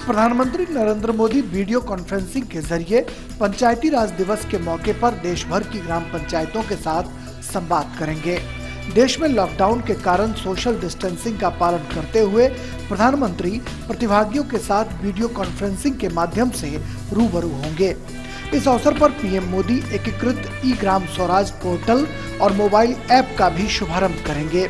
प्रधानमंत्री Narendra Modi video conferencing के जरिए पंचायती राज दिवस के मौके पर देश भर की ग्राम पंचायतों के साथ संवाद करेंगे। देश में लॉकडाउन के कारण सोशल डिस्टेंसिंग का पालन करते हुए प्रधानमंत्री प्रतिभागियों के साथ वीडियो कॉन्फ्रेंसिंग के माध्यम से रूबरू होंगे। इस अवसर पर पीएम मोदी एकीकृत ई ग्राम स्वराज पोर्टल और मोबाइल ऐप का भी शुभारंभ करेंगे।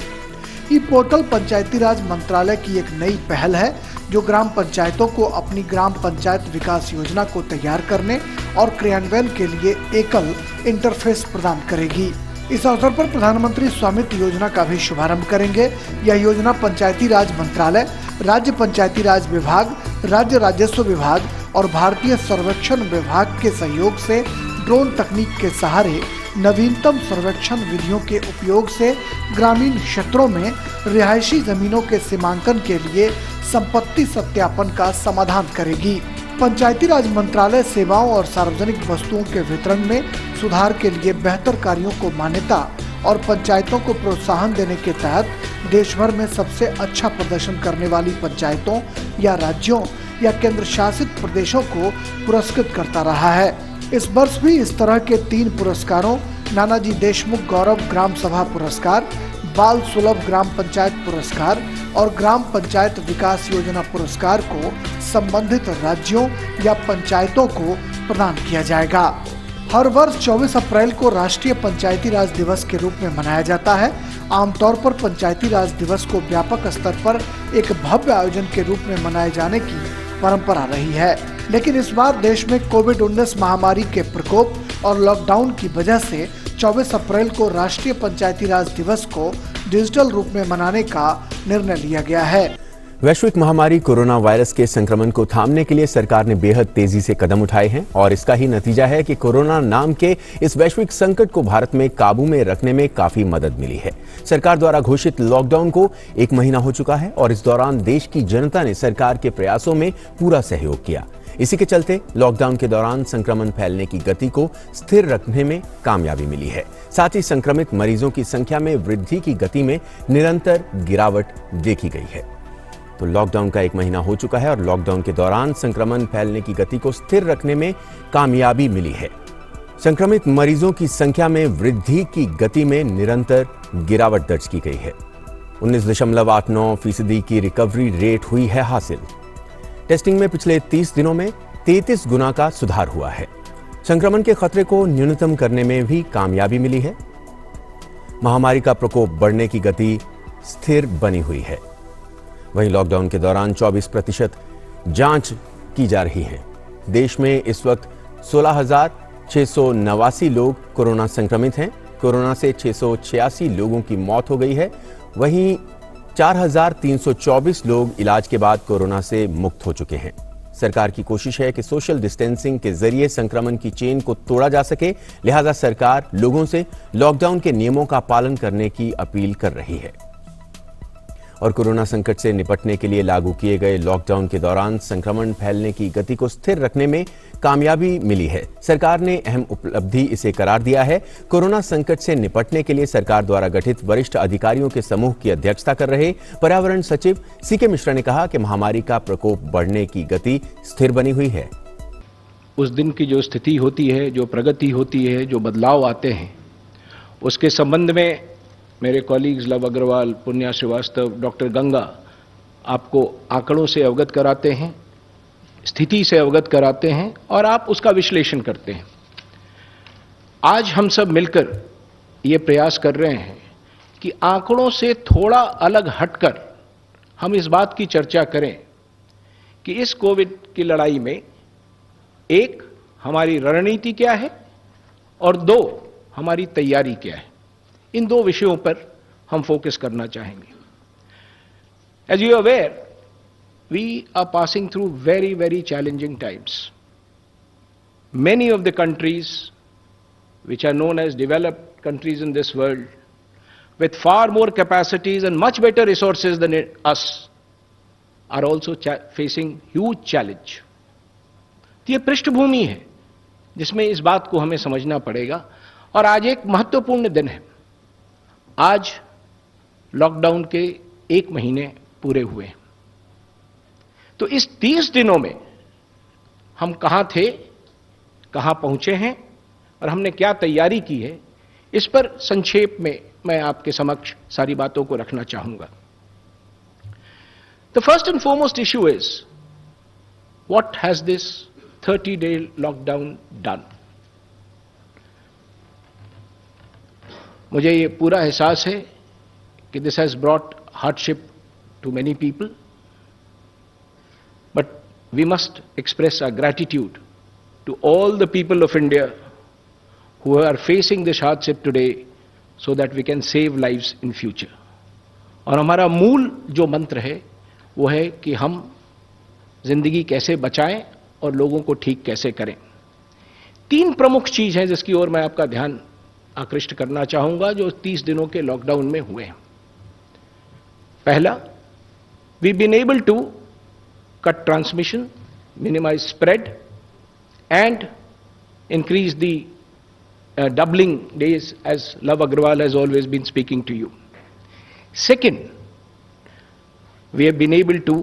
ई पोर्टल पंचायती राज मंत्रालय की एक नई पहल है जो ग्राम पंचायतों को अपनी ग्राम पंचायत विकास योजना को तैयार करने और क्रियान्वयन के लिए एकल इंटरफेस प्रदान करेगी। इस अवसर पर प्रधानमंत्री स्वामित्व योजना का भी शुभारंभ करेंगे। यह योजना पंचायती राज मंत्रालय, राज्य पंचायती राज विभाग, राज्य राजस्व विभाग और भारतीय सर्वेक्षण विभाग के सहयोग से ड्रोन तकनीक के सहारे नवीनतम सर्वेक्षण विधियों के उपयोग से ग्रामीण क्षेत्रों में रिहायशी जमीनों के सीमांकन के लिए संपत्ति सत्यापन का समाधान करेगी। पंचायती राज मंत्रालय सेवाओं और सार्वजनिक वस्तुओं के वितरण में सुधार के लिए बेहतर कार्यों को मान्यता और पंचायतों को प्रोत्साहन देने के तहत देश भर में सबसे अच्छा प्रदर्शन करने वाली पंचायतों या राज्यों या केंद्र शासित प्रदेशों को पुरस्कृत करता रहा है। इस वर्ष भी इस तरह के 3 पुरस्कारों नानाजी देशमुख गौरव ग्राम सभा पुरस्कार, बाल सुलभ ग्राम पंचायत पुरस्कार और ग्राम पंचायत विकास योजना पुरस्कार को संबंधित राज्यों या पंचायतों को प्रदान किया जाएगा। हर वर्ष 24 अप्रैल को राष्ट्रीय पंचायती राज दिवस के रूप में मनाया जाता है। आमतौर पर पंचायती राज दिवस को व्यापक स्तर पर एक भव्य आयोजन के रूप में मनाए जाने की परंपरा रही है, लेकिन इस बार देश में कोविड-19 महामारी के प्रकोप और लॉकडाउन की वजह से 24 अप्रैल को राष्ट्रीय पंचायती राज दिवस को डिजिटल रूप में मनाने का निर्णय लिया गया है। वैश्विक महामारी कोरोना वायरस के संक्रमण को थामने के लिए सरकार ने बेहद तेजी से कदम उठाए हैं और इसका ही नतीजा है कि कोरोना नाम के इस वैश्विक संकट को भारत में काबू में रखने में काफी मदद मिली है। सरकार द्वारा घोषित लॉकडाउन को 1 महीना हो चुका है और इस दौरान देश की जनता ने सरकार के प्रयासों में पूरा सहयोग किया। इसी के चलते लॉकडाउन के दौरान संक्रमण फैलने की गति को स्थिर रखने में कामयाबी मिली है। साथ ही संक्रमित मरीजों की संख्या में वृद्धि की गति में निरंतर गिरावट देखी गई है। तो लॉकडाउन का 1 महीना हो चुका है और लॉकडाउन के दौरान संक्रमण फैलने की गति को स्थिर रखने में कामयाबी मिली है। संक्रमित मरीजों की संख्या में वृद्धि की गति में निरंतर गिरावट दर्ज की गई है। 19.89% की रिकवरी रेट हुई है हासिल। टेस्टिंग में पिछले 30 दिनों में 33 गुना का सुधार हुआ है। संक्रमण के खतरे को न्यूनतम करने में भी कामयाबी मिली है। महामारी का प्रकोप बढ़ने की गति स्थिर बनी हुई है। वहीं लॉकडाउन के दौरान 24% जांच की जा रही है। देश में इस वक्त 16,689 लोग कोरोना संक्रमित हैं। कोरोना से 686 लोगों की मौत हो गई है। वहीं 4,324 लोग इलाज के बाद कोरोना से मुक्त हो चुके हैं। सरकार की कोशिश है कि सोशल डिस्टेंसिंग के जरिए संक्रमण की चेन को तोड़ा जा सके, लिहाजा सरकार लोगों से लॉकडाउन के नियमों का पालन करने की अपील कर रही है। और कोरोना संकट से निपटने के लिए लागू किए गए लॉकडाउन के दौरान संक्रमण फैलने की गति को स्थिर रखने में कामयाबी मिली है। सरकार ने अहम उपलब्धि इसे करार दिया है। कोरोना संकट से निपटने के लिए सरकार द्वारा गठित वरिष्ठ अधिकारियों के समूह की अध्यक्षता कर रहे पर्यावरण सचिव सीके मिश्रा ने कहा कि महामारी का प्रकोप बढ़ने की गति स्थिर बनी हुई है। उस दिन की जो स्थिति होती है, जो प्रगति होती है, जो बदलाव आते हैं, उसके संबंध में मेरे कॉलीग्स लव अग्रवाल, पुण्या श्रीवास्तव, डॉक्टर गंगा आपको आंकड़ों से अवगत कराते हैं, स्थिति से अवगत कराते हैं और आप उसका विश्लेषण करते हैं। आज हम सब मिलकर ये प्रयास कर रहे हैं कि आंकड़ों से थोड़ा अलग हटकर हम इस बात की चर्चा करें कि इस कोविड की लड़ाई में 1 हमारी रणनीति क्या है और 2 हमारी तैयारी क्या है। इन 2 विषयों पर हम फोकस करना चाहेंगे। As you are aware, we are passing through very, very challenging times. Many of the countries which are known as developed countries in this world, with far more capacities and much better resources than us, are also facing huge challenge. तो ये पृष्ठभूमि है जिसमें इस बात को हमें समझना पड़ेगा। और आज एक महत्वपूर्ण दिन है। आज लॉकडाउन के 1 महीने पूरे हुए हैं। तो इस 30 दिनों में हम कहां थे, कहां पहुंचे हैं और हमने क्या तैयारी की है, इस पर संक्षेप में मैं आपके समक्ष सारी बातों को रखना चाहूंगा। The first and foremost issue is what has this 30-day lockdown done. मुझे ये पूरा एहसास है कि this has brought hardship to many people, but we must express our gratitude to all the people of India who are facing this hardship today so that we can save lives in future. और हमारा मूल जो मंत्र है वो है कि हम जिंदगी कैसे बचाएं और लोगों को ठीक कैसे करें। 3 प्रमुख चीज हैं जिसकी ओर मैं आपका ध्यान आकृष्ट करना चाहूंगा जो 30 दिनों के लॉकडाउन में हुए हैं। पहला, we been able to cut transmission, minimize spread and increase the doubling days, as Love Agrawal has always been speaking to you. Second, we have been able to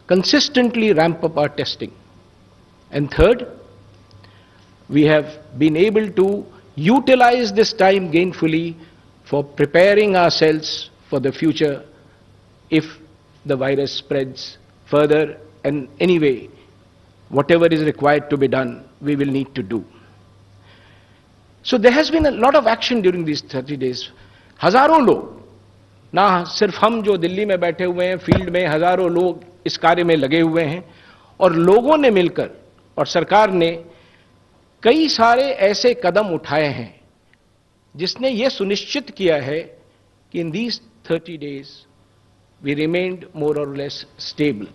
consistently ramp up our testing. And third, we have been able to utilize this time gainfully for preparing ourselves for the future if the virus spreads further, and anyway whatever is required to be done, we will need to do. So there has been a lot of action during these 30 days. हजारों लोग, ना सिर्फ हम जो दिल्ली में बैठे हुए हैं, फील्ड में हजारों लोग इस कार्य में लगे हुए हैं और लोगों ने मिलकर और सरकार ने कई सारे ऐसे कदम उठाए हैं जिसने ये सुनिश्चित किया है कि in these 30 days we remained more or less stable.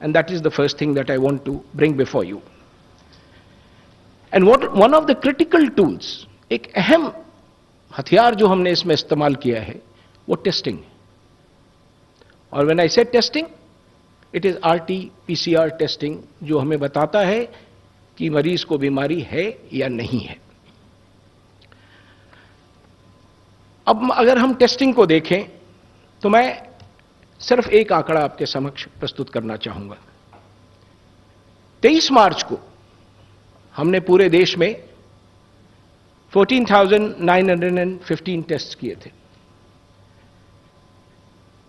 And that is the first thing that I want to bring before you. And one of the critical tools, एक अहम हथियार जो हमने इसमें इस्तेमाल किया है वो टेस्टिंग है। और when I say testing, it is RT-PCR testing जो हमें बताता है कि मरीज को बीमारी है या नहीं है। अब अगर हम टेस्टिंग को देखें तो मैं सिर्फ एक आंकड़ा आपके समक्ष प्रस्तुत करना चाहूंगा। 23 मार्च को हमने पूरे देश में 14,915 टेस्ट किए थे।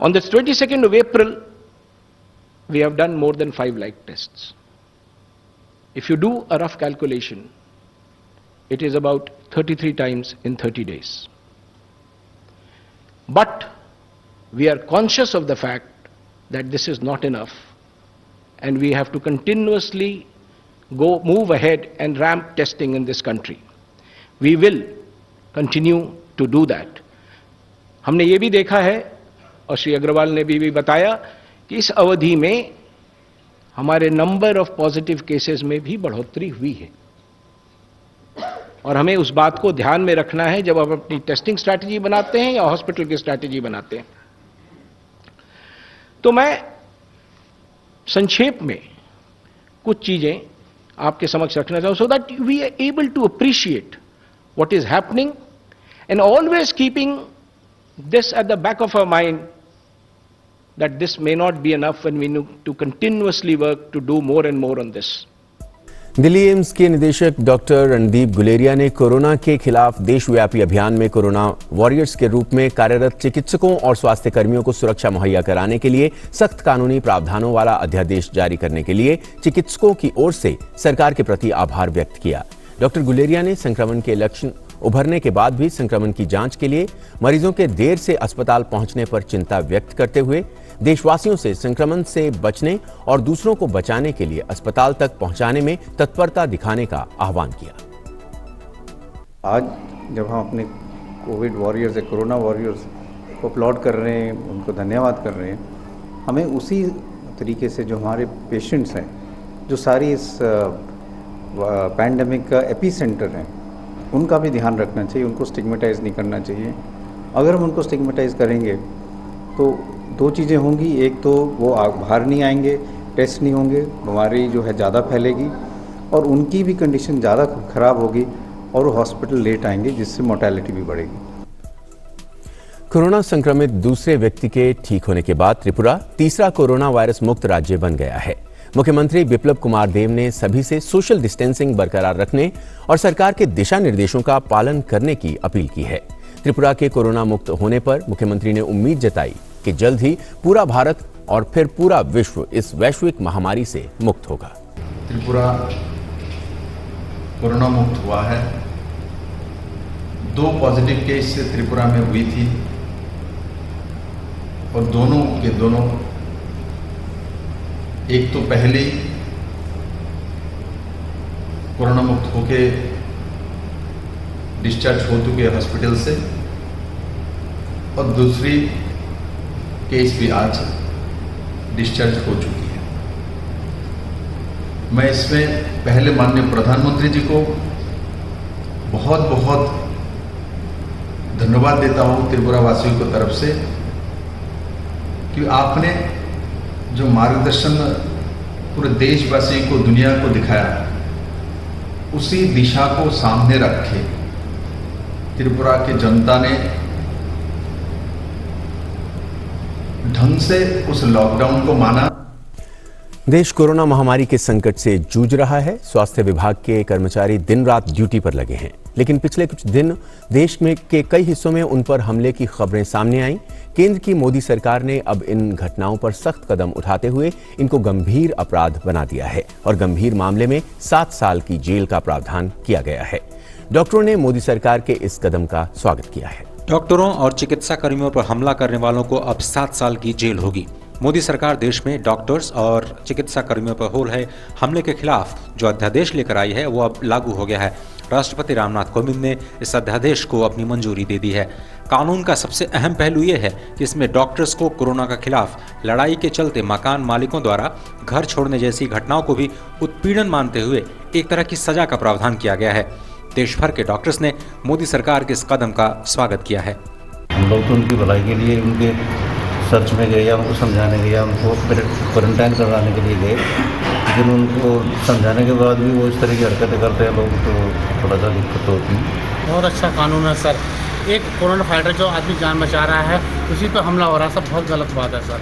On the 22nd of April, we have done more than 5 lakh tests. If you do a rough calculation, it is about 33 times in 30 days. But we are conscious of the fact that this is not enough, and we have to continuously move ahead and ramp testing in this country. We will continue to do that. हमने ये भी देखा है और श्री अग्रवाल ने भी बताया कि इस अवधि में हमारे नंबर ऑफ पॉजिटिव केसेस में भी बढ़ोतरी हुई है और हमें उस बात को ध्यान में रखना है जब हम अपनी टेस्टिंग स्ट्रैटेजी बनाते हैं या हॉस्पिटल की स्ट्रैटेजी बनाते हैं। तो मैं संक्षेप में कुछ चीजें आपके समक्ष रखना चाहूं so that we are able to appreciate what is happening and always keeping this at the back of our mind that this may not be enough and we need to continuously work to do more and more on this. Delhi AIIMS के निदेशक doctor Randeep Guleria ने corona के खिलाफ देशव्यापी अभियान में corona warriors के रूप में कार्यरत चिकित्सकों और स्वास्थ्य कर्मियों को सुरक्षा मुहैया कराने के लिए सख्त कानूनी प्रावधानों वाला अध्यादेश जारी करने के लिए चिकित्सकों की ओर से सरकार के प्रति आभार व्यक्त किया। डॉक्टर गुलेरिया ने संक्रमण के लक्षण उभरने के बाद भी संक्रमण की जांच के लिए मरीजों के देर से अस्पताल पहुंचने पर चिंता व्यक्त करते हुए देशवासियों से संक्रमण से बचने और दूसरों को बचाने के लिए अस्पताल तक पहुंचाने में तत्परता दिखाने का आह्वान किया। आज जब हम अपने कोविड वॉरियर्स या कोरोना वॉरियर्स को अपलॉड कर रहे हैं, उनको धन्यवाद कर रहे हैं, हमें उसी तरीके से जो हमारे पेशेंट्स हैं, जो सारी इस पैंडेमिक का एपी सेंटर हैं, उनका भी ध्यान रखना चाहिए। उनको स्टिग्मेटाइज नहीं करना चाहिए। अगर हम उनको स्टिग्मेटाइज करेंगे तो दो चीज़ें होंगी, एक तो वो बाहर नहीं आएंगे, टेस्ट नहीं होंगे, बीमारी जो है ज़्यादा फैलेगी और उनकी भी कंडीशन ज़्यादा ख़राब होगी और वो हॉस्पिटल लेट आएंगे, जिससे मोर्टेलिटी भी बढ़ेगी। कोरोना संक्रमित दूसरे व्यक्ति के ठीक होने के बाद त्रिपुरा तीसरा कोरोना वायरस मुक्त राज्य बन गया है। मुख्यमंत्री बिप्लब कुमार देव ने सभी से सोशल डिस्टेंसिंग बरकरार रखने और सरकार के दिशा निर्देशों का पालन करने की अपील की है। त्रिपुरा के कोरोना मुक्त होने पर मुख्यमंत्री ने उम्मीद जताई कि जल्द ही पूरा भारत और फिर पूरा विश्व इस वैश्विक महामारी से मुक्त होगा। त्रिपुरा कोरोना मुक्त हुआ है। 2 पॉजिटिव केस त्रिपुरा में हुई थी और दोनों के दोनों, एक तो पहले ही कोरोना मुक्त होके डिस्चार्ज हो चुके हॉस्पिटल से और दूसरी केस भी आज डिस्चार्ज हो चुकी है। मैं इसमें पहले माननीय प्रधानमंत्री जी को बहुत बहुत धन्यवाद देता हूं त्रिपुरा वासियों की तरफ से कि आपने जो मार्गदर्शन पूरे देशवासियों को, दुनिया को दिखाया, उसी दिशा को सामने रखे त्रिपुरा की जनता ने ढंग से उस लॉकडाउन को माना। देश कोरोना महामारी के संकट से जूझ रहा है। स्वास्थ्य विभाग के कर्मचारी दिन रात ड्यूटी पर लगे हैं, लेकिन पिछले कुछ दिन देश में के कई हिस्सों में उन पर हमले की खबरें सामने आईं। केंद्र की मोदी सरकार ने अब इन घटनाओं पर सख्त कदम उठाते हुए इनको गंभीर अपराध बना दिया है और गंभीर मामले में 7 साल की जेल का प्रावधान किया गया है। डॉक्टरों ने मोदी सरकार के इस कदम का स्वागत किया है। डॉक्टरों और चिकित्सा कर्मियों पर हमला करने वालों को अब 7 साल की जेल होगी। मोदी सरकार देश में डॉक्टर्स और चिकित्सा कर्मियों पर हो रहे हमले के खिलाफ जो अध्यादेश लेकर आई है वो अब लागू हो गया है। राष्ट्रपति रामनाथ कोविंद ने इस अध्यादेश को अपनी मंजूरी दे दी है। कानून का सबसे अहम पहलू ये है कि इसमें डॉक्टर्स को कोरोना के खिलाफ लड़ाई के चलते मकान मालिकों द्वारा घर छोड़ने जैसी घटनाओं को भी उत्पीड़न मानते हुए एक तरह की सजा का प्रावधान किया गया है। देश भर के डॉक्टर्स ने मोदी सरकार के इस कदम का स्वागत किया है। हम लोग तो उनकी भलाई के लिए उनके सर्च में गए या उनको समझाने गए या उनको क्वारंटाइन करवाने के लिए गए, लेकिन उनको समझाने के बाद भी वो इस तरह की हरकतें करते हैं लोग, तो थोड़ा सा दिक्कत होती है। बहुत अच्छा कानून है सर। एक कोरोना फाइटर जो आदमी जान बचा रहा है उसी पर हमला हो रहा है, सब बहुत गलत बात है सर।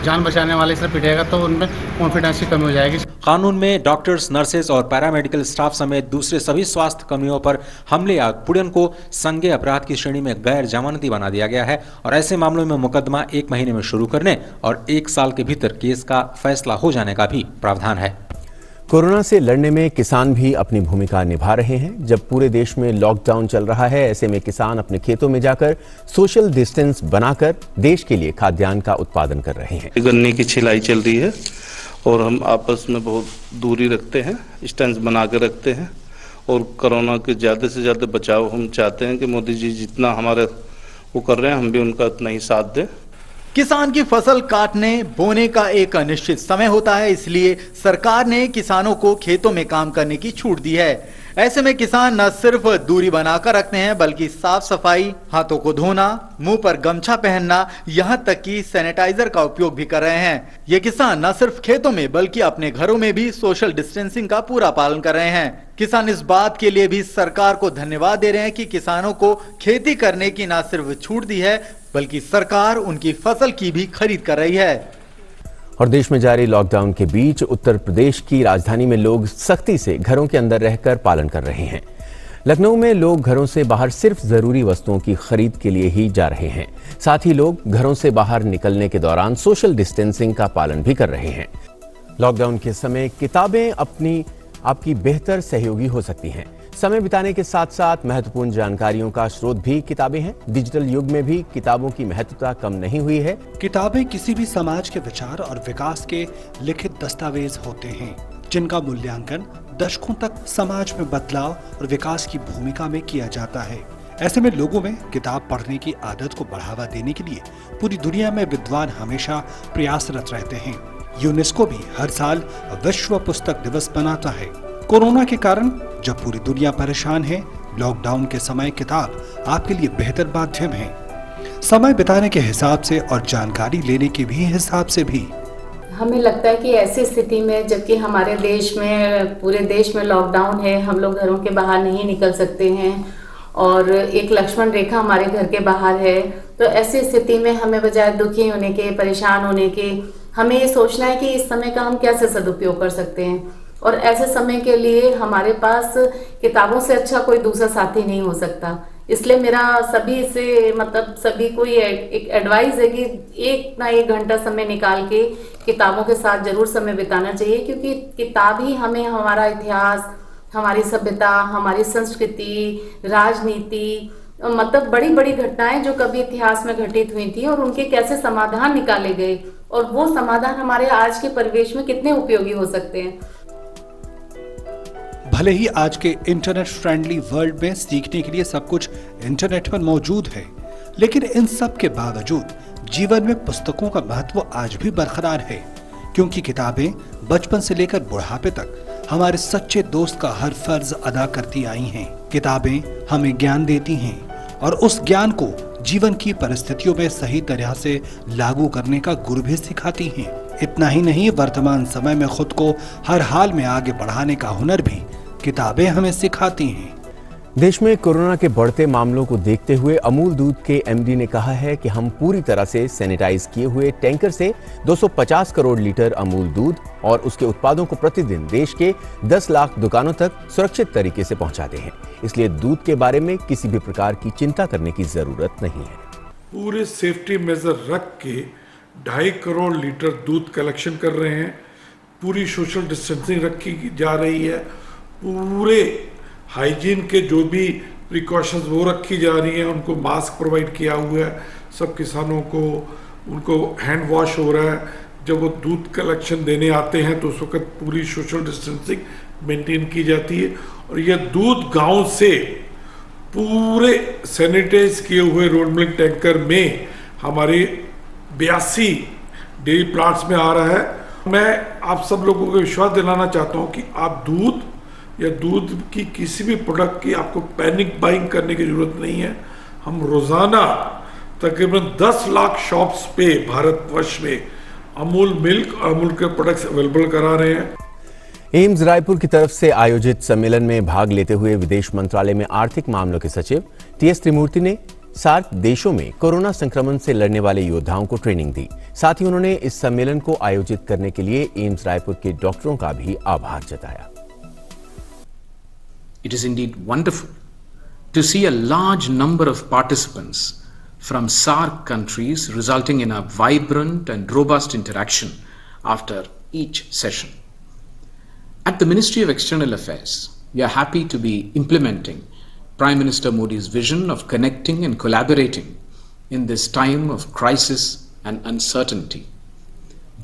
जान बचाने वाले से पिटेगा तो उनमें कॉन्फिडेंस की कमी हो जाएगी। कानून में डॉक्टर्स, नर्सेज और पैरामेडिकल स्टाफ समेत दूसरे सभी स्वास्थ्य कर्मियों पर हमले या उत्पीड़न को संज्ञेय अपराध की श्रेणी में गैर जमानती बना दिया गया है और ऐसे मामलों में मुकदमा 1 महीने में शुरू करने और 1 साल के भीतर केस का फैसला हो जाने का भी प्रावधान है। कोरोना से लड़ने में किसान भी अपनी भूमिका निभा रहे हैं। जब पूरे देश में लॉकडाउन चल रहा है, ऐसे में किसान अपने खेतों में जाकर सोशल डिस्टेंस बनाकर देश के लिए खाद्यान्न का उत्पादन कर रहे हैं। गन्ने की छिलाई चल रही है और हम आपस में बहुत दूरी रखते हैं, डिस्टेंस बना के रखते हैं और कोरोना के ज़्यादा से ज़्यादा बचाव हम चाहते हैं कि मोदी जी जितना हमारे वो कर रहे हैं हम भी उनका उतना ही साथ दें। किसान की फसल काटने बोने का एक अनिश्चित समय होता है, इसलिए सरकार ने किसानों को खेतों में काम करने की छूट दी है। ऐसे में किसान न सिर्फ दूरी बनाकर रखते हैं बल्कि साफ सफाई, हाथों को धोना, मुंह पर गमछा पहनना, यहां तक कि सैनिटाइजर का उपयोग भी कर रहे हैं। ये किसान न सिर्फ खेतों में बल्कि अपने घरों में भी सोशल डिस्टेंसिंग का पूरा पालन कर रहे हैं। किसान इस बात के लिए भी सरकार को धन्यवाद दे रहे हैं कि किसानों को खेती करने की न सिर्फ छूट दी है बल्कि सरकार उनकी फसल की भी खरीद कर रही है। और देश में जारी लॉकडाउन के बीच उत्तर प्रदेश की राजधानी में लोग सख्ती से घरों के अंदर रहकर पालन कर रहे हैं। लखनऊ में लोग घरों से बाहर सिर्फ जरूरी वस्तुओं की खरीद के लिए ही जा रहे हैं। साथ ही लोग घरों से बाहर निकलने के दौरान सोशल डिस्टेंसिंग का पालन भी कर रहे हैं। लॉकडाउन के समय किताबें आपकी बेहतर सहयोगी हो सकती हैं। समय बिताने के साथ साथ महत्वपूर्ण जानकारियों का स्रोत भी किताबें हैं। डिजिटल युग में भी किताबों की महत्वता कम नहीं हुई है। किताबें किसी भी समाज के विचार और विकास के लिखित दस्तावेज होते हैं, जिनका मूल्यांकन दशकों तक समाज में बदलाव और विकास की भूमिका में किया जाता है। ऐसे में लोगों में किताब पढ़ने की आदत को बढ़ावा देने के लिए पूरी दुनिया में विद्वान हमेशा प्रयासरत रहते हैं। यूनेस्को भी हर साल विश्व पुस्तक दिवस मनाता है। कोरोना के कारण जब पूरी दुनिया परेशान है, लॉकडाउन के समय किताब आपके लिए बेहतर माध्यम है, समय बिताने के हिसाब से और जानकारी लेने के भी हिसाब से भी। हमें लगता है कि ऐसी स्थिति में जबकि हमारे देश में पूरे देश में लॉकडाउन है, हम लोग घरों के बाहर नहीं निकल सकते हैं और एक लक्ष्मण रेखा हमारे घर के बाहर है, तो ऐसी स्थिति में हमें बजाय दुखी होने के, परेशान होने के, हमें ये सोचना है कि इस समय का हम कैसे सदुपयोग कर सकते हैं, और ऐसे समय के लिए हमारे पास किताबों से अच्छा कोई दूसरा साथी नहीं हो सकता। इसलिए मेरा सभी से मतलब सभी को ये एक एडवाइस है कि एक ना एक घंटा समय निकाल के किताबों के साथ जरूर समय बिताना चाहिए, क्योंकि किताब ही हमें हमारा इतिहास, हमारी सभ्यता, हमारी संस्कृति, राजनीति, मतलब बड़ी बड़ी घटनाएं जो कभी इतिहास में घटित हुई थी और उनके कैसे समाधान निकाले गए, और वो समाधान हमारे आज के परिवेश में कितने उपयोगी हो सकते हैं। भले ही आज के इंटरनेट फ्रेंडली वर्ल्ड में सीखने के लिए सब कुछ इंटरनेट पर मौजूद है, लेकिन इन सब के बावजूद जीवन में पुस्तकों का महत्व आज भी बरकरार है, क्योंकि किताबें बचपन से लेकर बुढ़ापे तक हमारे सच्चे दोस्त का हर फर्ज अदा करती आई हैं। किताबें हमें ज्ञान देती हैं और उस ज्ञान को जीवन की परिस्थितियों में सही तरह से लागू करने का गुर भी सिखाती हैं। इतना ही नहीं, वर्तमान समय में खुद को हर हाल में आगे बढ़ाने का हुनर भी किताबें हमें सिखाती हैं। देश में कोरोना के बढ़ते मामलों को देखते हुए अमूल दूध के एमडी ने कहा है कि हम पूरी तरह से सैनिटाइज किए हुए टैंकर से 250 करोड़ लीटर अमूल दूध और उसके उत्पादों को प्रतिदिन देश के 10 लाख दुकानों तक सुरक्षित तरीके से पहुंचाते हैं। इसलिए दूध के बारे में किसी भी प्रकार की चिंता करने की जरूरत नहीं है। पूरे सेफ्टी मेजर रख के 2.5 करोड़ लीटर दूध कलेक्शन कर रहे हैं। पूरी सोशल डिस्टेंसिंग रखी जा रही है। पूरे हाइजीन के जो भी प्रिकॉशंस वो रखी जा रही हैं। उनको मास्क प्रोवाइड किया हुआ है सब किसानों को, उनको हैंड वॉश हो रहा है। जब वो दूध कलेक्शन देने आते हैं तो उस वक्त पूरी सोशल डिस्टेंसिंग मेंटेन की जाती है। और यह दूध गांव से पूरे सैनिटाइज किए हुए रोड मिल्क टैंकर में हमारे 82 डेयरी प्लांट्स में आ रहा है। मैं आप सब लोगों को विश्वास दिलाना चाहता हूं कि आप दूध या दूध की किसी भी प्रोडक्ट की आपको पैनिक बाइंग करने की जरूरत नहीं है। हम रोजाना तकरीबन 10 लाख शॉप्स पे भारतवर्ष में अमूल मिल्क और अमूल के प्रोडक्ट्स अवेलेबल करा रहे हैं। एम्स रायपुर की तरफ से आयोजित सम्मेलन में भाग लेते हुए विदेश मंत्रालय में आर्थिक मामलों के सचिव टीएस त्रिमूर्ति ने सार्क देशों में कोरोना संक्रमण से लड़ने वाले योद्धाओं को ट्रेनिंग दी। साथ ही उन्होंने इस सम्मेलन को आयोजित करने के लिए एम्स रायपुर के डॉक्टरों का भी आभार जताया। It is indeed wonderful to see a large number of participants from SAARC countries, resulting in a vibrant and robust interaction after each session. At the Ministry of External Affairs, we are happy to be implementing Prime Minister Modi's vision of connecting and collaborating in this time of crisis and uncertainty.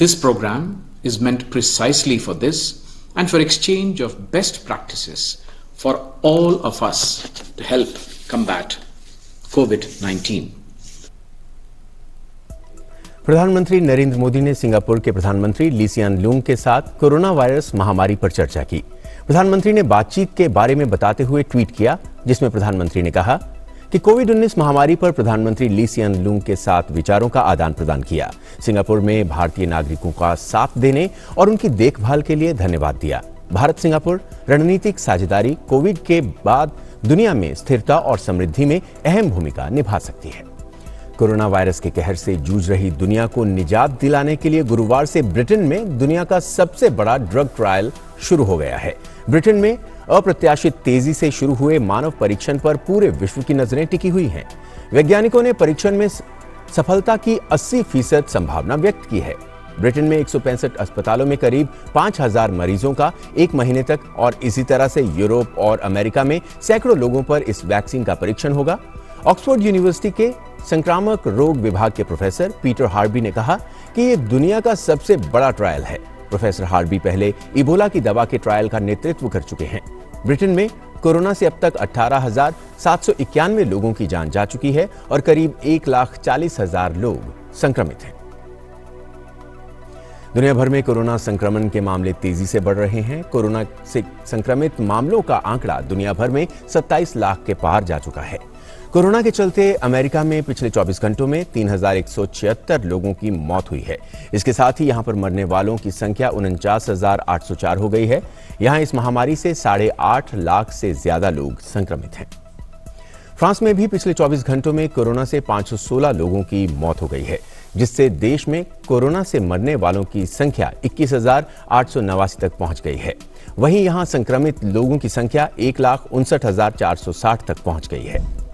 This program is meant precisely for this and for exchange of best practices for all of us to help combat COVID-19. प्रधानमंत्री नरेंद्र मोदी ने Singapore के प्रधानमंत्री ली सिएन Loong के साथ corona virus महामारी पर चर्चा की। प्रधानमंत्री ने बातचीत के बारे में बताते हुए ट्वीट किया, जिसमें प्रधानमंत्री ने कहा कि कोविड-19 महामारी पर प्रधानमंत्री ली सिएन लूंग के साथ विचारों का आदान प्रदान किया। सिंगापुर में भारतीय नागरिकों का साथ देने और उनकी देखभाल के लिए धन्यवाद दिया। भारत सिंगापुर रणनीतिक साझेदारी कोविड के बाद दुनिया में स्थिरता और समृद्धि में अहम भूमिका निभा सकती है। कोरोना वायरस के कहर से जूझ रही दुनिया को निजात दिलाने के लिए गुरुवार से ब्रिटेन में दुनिया का सबसे बड़ा ड्रग ट्रायल शुरू हो गया है। ब्रिटेन में अप्रत्याशित तेजी से शुरू हुए मानव परीक्षण पर पूरे विश्व की नजरें टिकी हुई हैं। वैज्ञानिकों ने परीक्षण में सफलता की 80% संभावना व्यक्त की है। ब्रिटेन में 165 अस्पतालों में करीब 5000 मरीजों का 1 महीने तक और इसी तरह से यूरोप और अमेरिका में सैकड़ों लोगों पर इस वैक्सीन का परीक्षण होगा। ऑक्सफोर्ड यूनिवर्सिटी के संक्रामक रोग विभाग के प्रोफेसर पीटर हार्बी ने कहा कि ये दुनिया का सबसे बड़ा ट्रायल है। प्रोफेसर हार्बी पहले इबोला की दवा के ट्रायल का नेतृत्व कर चुके हैं। ब्रिटेन में कोरोना से अब तक 18,791 लोगों की जान जा चुकी है और करीब 1,40,000 लोग संक्रमित हैं। दुनिया भर में कोरोना संक्रमण के मामले तेजी से बढ़ रहे हैं। कोरोना से संक्रमित मामलों का आंकड़ा दुनिया भर में 27 लाख के पार जा चुका है। कोरोना के चलते अमेरिका में पिछले 24 घंटों में 3,176 लोगों की मौत हुई है। इसके साथ ही यहां पर मरने वालों की संख्या 49,804 हो गई है। यहां इस महामारी से 8.5 लाख से ज्यादा लोग संक्रमित हैं। फ्रांस में भी पिछले 24 घंटों में कोरोना से 516 लोगों की मौत हो गई है। जिससे देश में कोरोना से मरने वालों की संख्या 21,889 तक पहुंच गई है। वहीं यहां संक्रमित लोगों की संख्या 1,59,460 तक पहुंच गई है।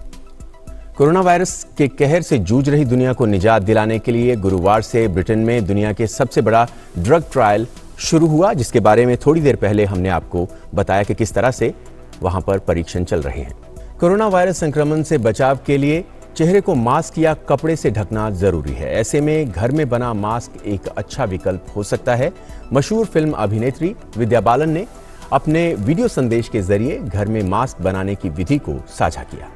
कोरोना वायरस के कहर से जूझ रही दुनिया को निजात दिलाने के लिए गुरुवार से ब्रिटेन में दुनिया के सबसे बड़ा ड्रग ट्रायल शुरू हुआ, जिसके बारे में थोड़ी देर पहले हमने आपको बताया कि किस तरह से वहां पर परीक्षण चल रहे हैं। कोरोना वायरस संक्रमण से बचाव के लिए चेहरे को मास्क या कपड़े से ढकना जरूरी है। ऐसे में घर में बना मास्क एक अच्छा विकल्प हो सकता है। मशहूर फिल्म अभिनेत्री विद्या बालन ने अपने वीडियो संदेश के जरिए घर में मास्क बनाने की विधि को साझा किया।